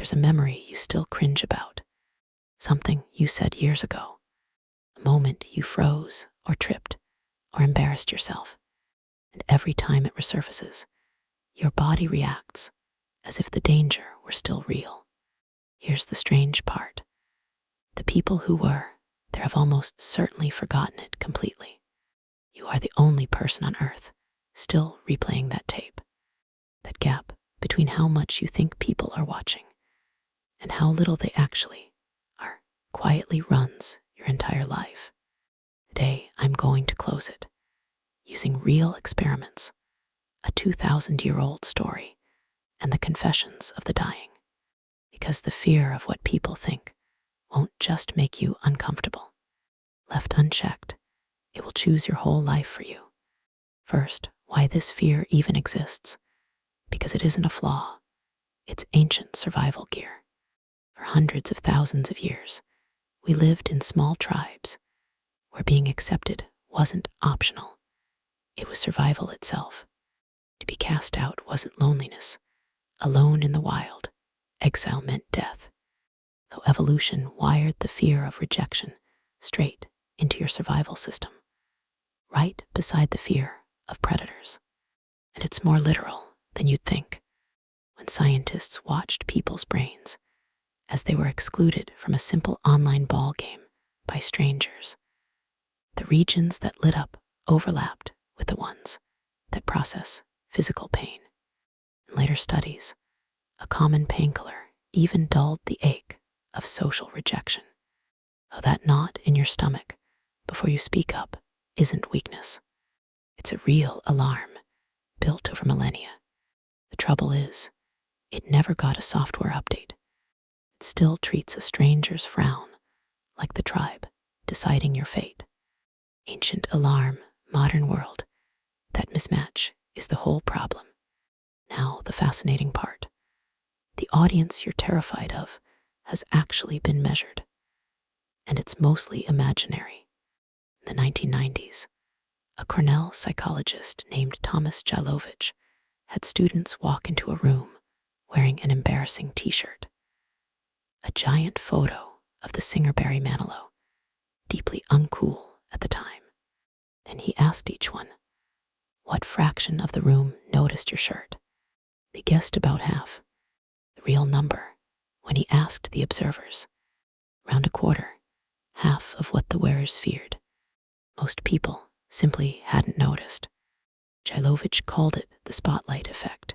there's a memory you still cringe about, something you said years ago, a moment you froze or tripped or embarrassed yourself, and every time it resurfaces, your body reacts as if the danger were still real. Here's the strange part. The people who were there have almost certainly forgotten it completely. You are the only person on Earth still replaying that tape. That gap between how much you think people are watching and how little they actually are quietly runs your entire life. Today, I'm going to close it using real experiments, a 2,000-year-old story, and the confessions of the dying. Because the fear of what people think won't just make you uncomfortable. Left unchecked, it will choose your whole life for you. First, why this fear even exists. Because it isn't a flaw, it's ancient survival gear. For hundreds of thousands of years, we lived in small tribes where being accepted wasn't optional. It was survival itself. To be cast out wasn't loneliness. Alone in the wild, exile meant death. So evolution wired the fear of rejection straight into your survival system, right beside the fear of predators. And it's more literal than you'd think. When scientists watched people's brains as they were excluded from a simple online ball game by strangers, the regions that lit up overlapped with the ones that process physical pain. In later studies, a common painkiller even dulled the ache of social rejection. So that knot in your stomach before you speak up isn't weakness. It's a real alarm built over millennia. The trouble is, it never got a software update. It still treats a stranger's frown like the tribe deciding your fate. Ancient alarm, modern world. That mismatch is the whole problem. Now, the fascinating part. The audience you're terrified of has actually been measured, and it's mostly imaginary. In the 1990s, a Cornell psychologist named Thomas Jailovich had students walk into a room wearing an embarrassing t-shirt. A giant photo of the singer Barry Manilow, deeply uncool at the time. Then he asked each one, what fraction of the room noticed your shirt? They guessed about half. The real number, when he asked the observers, around a quarter, half of what the wearers feared. Most people simply hadn't noticed. Jailovich called it the spotlight effect.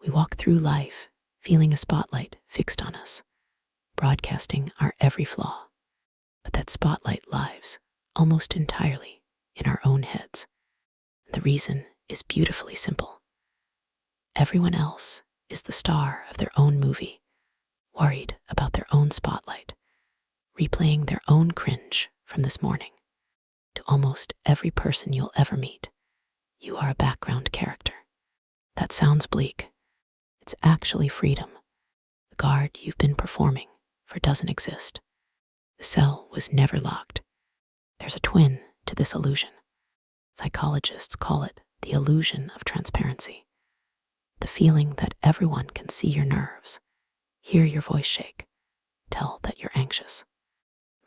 We walk through life feeling a spotlight fixed on us, broadcasting our every flaw. But that spotlight lives almost entirely in our own heads. The reason is beautifully simple. Everyone else is the star of their own movie, worried about their own spotlight, replaying their own cringe from this morning. To almost every person you'll ever meet, you are a background character. That sounds bleak. It's actually freedom. The guard you've been performing for doesn't exist. The cell was never locked. There's a twin to this illusion. Psychologists call it the illusion of transparency. The feeling that everyone can see your nerves, hear your voice shake, tell that you're anxious.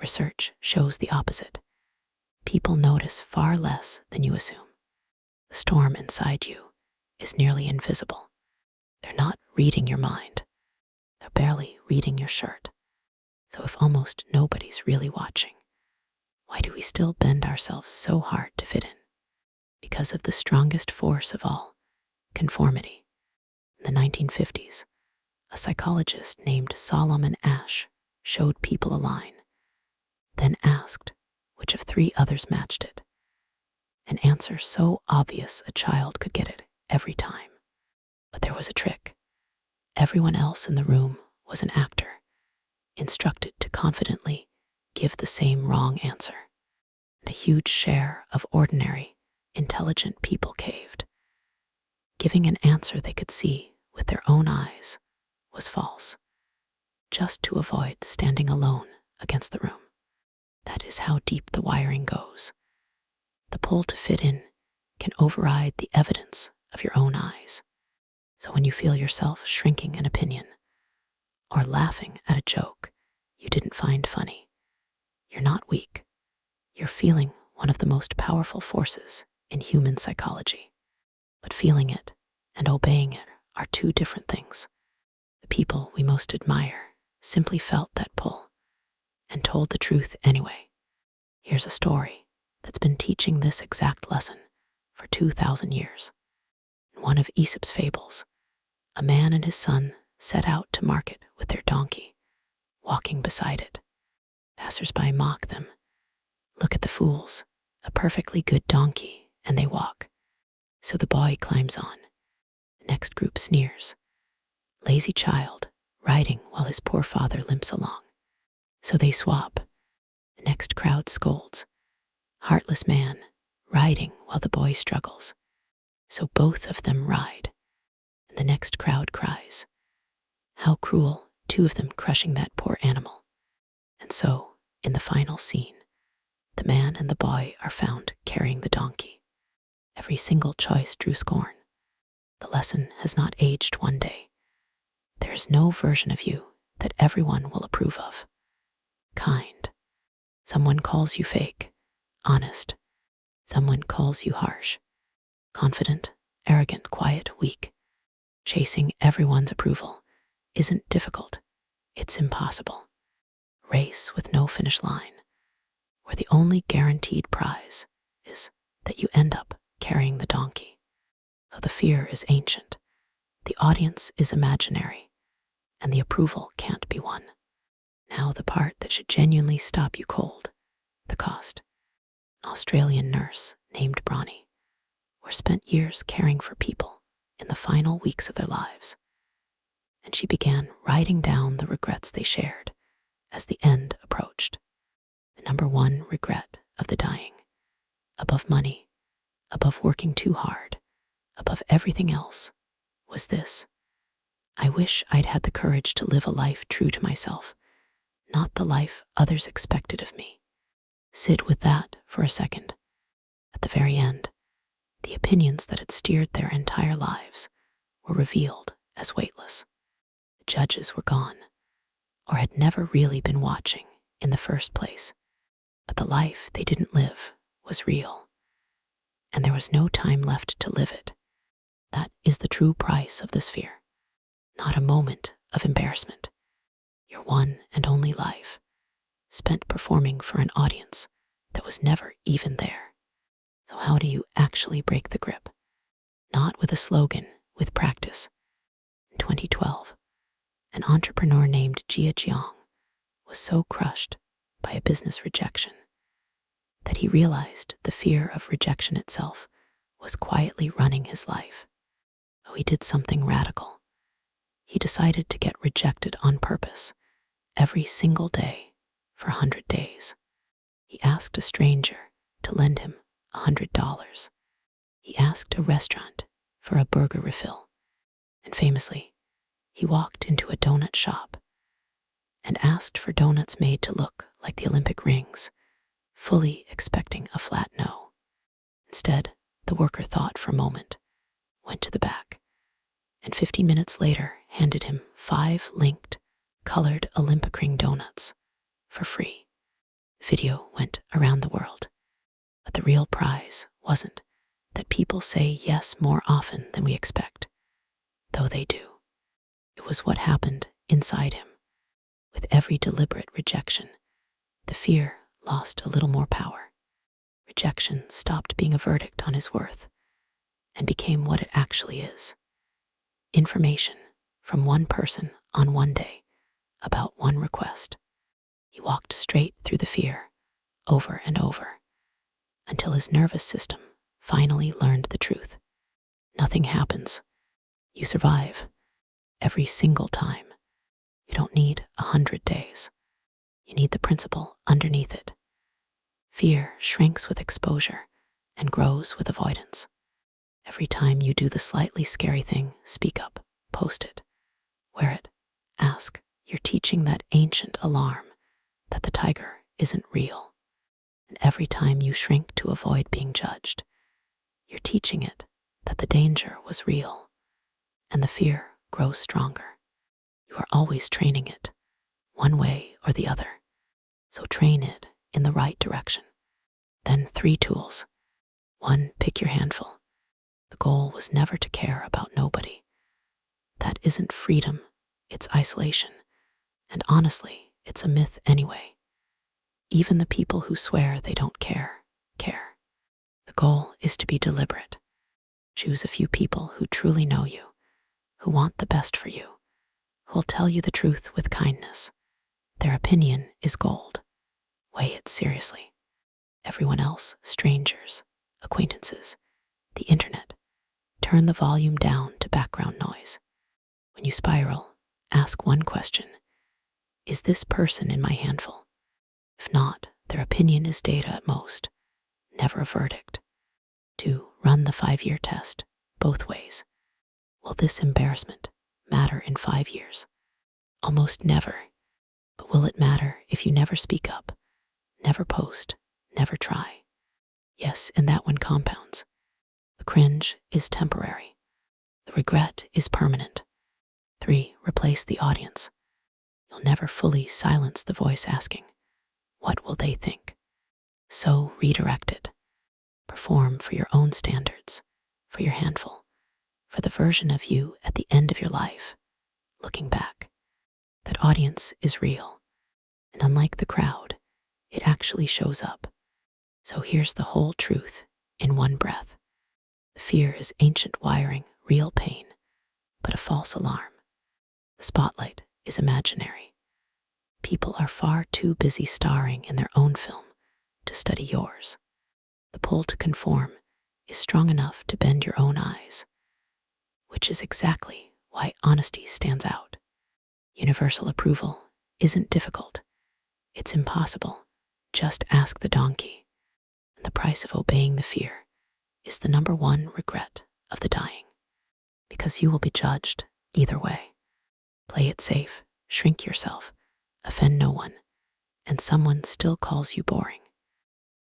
Research shows the opposite. People notice far less than you assume. The storm inside you is nearly invisible. They're not reading your mind. They're barely reading your shirt. So if almost nobody's really watching, why do we still bend ourselves so hard to fit in? Because of the strongest force of all, conformity. In the 1950s, a psychologist named Solomon Asch showed people a line, then asked which of three others matched it. An answer so obvious a child could get it every time. But there was a trick. Everyone else in the room was an actor, instructed to confidently give the same wrong answer. And a huge share of ordinary, intelligent people caved. Giving an answer they could see with their own eyes was false, just to avoid standing alone against the room. That is how deep the wiring goes. The pull to fit in can override the evidence of your own eyes. So when you feel yourself shrinking an opinion, or laughing at a joke you didn't find funny. You're not weak. You're feeling one of the most powerful forces in human psychology. But feeling it and obeying it are two different things. The people we most admire simply felt that pull and told the truth anyway. Here's a story that's been teaching this exact lesson for 2,000 years. In one of Aesop's fables, a man and his son set out to market with their donkey, walking beside it. Passers-by mock them. Look at the fools, a perfectly good donkey, and they walk. So the boy climbs on. The next group sneers. Lazy child, riding while his poor father limps along. So they swap. The next crowd scolds. Heartless man, riding while the boy struggles. So both of them ride. And the next crowd cries. How cruel, two of them crushing that poor animal. And so, in the final scene, the man and the boy are found carrying the donkey. Every single choice drew scorn. The lesson has not aged one day. There is no version of you that everyone will approve of. Kind. Someone calls you fake. Honest. Someone calls you harsh. Confident, arrogant, quiet, weak. Chasing everyone's approval isn't difficult. It's impossible. Race with no finish line, where the only guaranteed prize is that you end up carrying the donkey. So the fear is ancient, the audience is imaginary, and the approval can't be won. Now the part that should genuinely stop you cold, the cost. An Australian nurse named Bronnie spent years caring for people in the final weeks of their lives, and she began writing down the regrets they shared as the end approached. The number one regret of the dying, above money, above working too hard, above everything else, was this: I wish I'd had the courage to live a life true to myself, not the life others expected of me. Sit with that for a second. At the very end, the opinions that had steered their entire lives were revealed as weightless. The judges were gone, or had never really been watching in the first place. But the life they didn't live was real, and there was no time left to live it. That is the true price of this fear. Not a moment of embarrassment. Your one and only life, spent performing for an audience that was never even there. So how do you actually break the grip? Not with a slogan, with practice. In 2012, an entrepreneur named Jia Jiang was so crushed by a business rejection that he realized the fear of rejection itself was quietly running his life. So he did something radical. He decided to get rejected on purpose every single day for 100 days. He asked a stranger to lend him $100. He asked a restaurant for a burger refill. And famously, he walked into a donut shop and asked for donuts made to look like the Olympic rings, fully expecting a flat no. Instead, the worker thought for a moment, went to the back, and 50 minutes later handed him 5 linked, colored Olympic ring donuts for free. The video went around the world. But the real prize wasn't that people say yes more often than we expect, though they do. It was what happened inside him. With every deliberate rejection, the fear lost a little more power. Rejection stopped being a verdict on his worth and became what it actually is. Information from one person on one day about one request. He walked straight through the fear, over and over, until his nervous system finally learned the truth. Nothing happens. You survive every single time. You don't need 100 days. You need the principle underneath it. Fear shrinks with exposure and grows with avoidance. Every time you do the slightly scary thing, speak up, post it, wear it, ask. You're teaching that ancient alarm that the tiger isn't real. And every time you shrink to avoid being judged, you're teaching it that the danger was real, and the fear grows stronger. You You are always training it, one way or the other. So train it in the right direction. Then 3 tools. 1, pick your handful. The goal was never to care about nobody. That isn't freedom, it's isolation. And honestly, it's a myth anyway. Even the people who swear they don't care, care. The goal is to be deliberate. Choose a few people who truly know you, who want the best for you, who'll tell you the truth with kindness. Their opinion is gold. Weigh it seriously. Everyone else, strangers, acquaintances, the internet, turn the volume down to background noise. When you spiral, ask one question. Is this person in my handful? If not, their opinion is data at most, never a verdict. 2, run the 5-year test, both ways. Will this embarrassment matter in 5 years? Almost never. But will it matter if you never speak up, never post, never try? Yes, and that one compounds. The cringe is temporary. The regret is permanent. 3, replace the audience. You'll never fully silence the voice asking, what will they think? So redirect it. Perform for your own standards, for your handful, for the version of you at the end of your life. Looking back, that audience is real. And unlike the crowd, it actually shows up. So here's the whole truth in one breath. The fear is ancient wiring, real pain, but a false alarm. The spotlight is imaginary. People are far too busy starring in their own film to study yours. The pull to conform is strong enough to bend your own eyes, which is exactly why honesty stands out. Universal approval isn't difficult. It's impossible. Just ask the donkey. And the price of obeying the fear is the number 1 regret of the dying. Because you will be judged either way. Play it safe, shrink yourself, offend no one, and someone still calls you boring.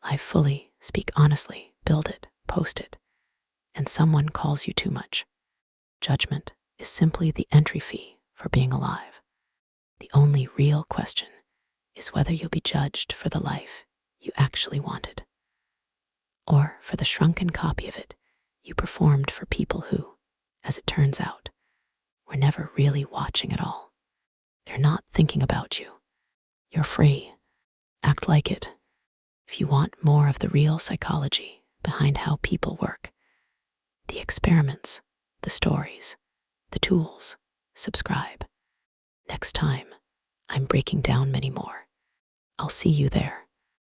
Live fully, speak honestly, build it, post it, and someone calls you too much. Judgment is simply the entry fee for being alive. The only real question is whether you'll be judged for the life you actually wanted, or for the shrunken copy of it you performed for people who, as it turns out, were never really watching at all. They're not thinking about you. You're free. Act like it. If you want more of the real psychology behind how people work, the experiments, the stories, the tools, subscribe. Next time, I'm breaking down many more. I'll see you there.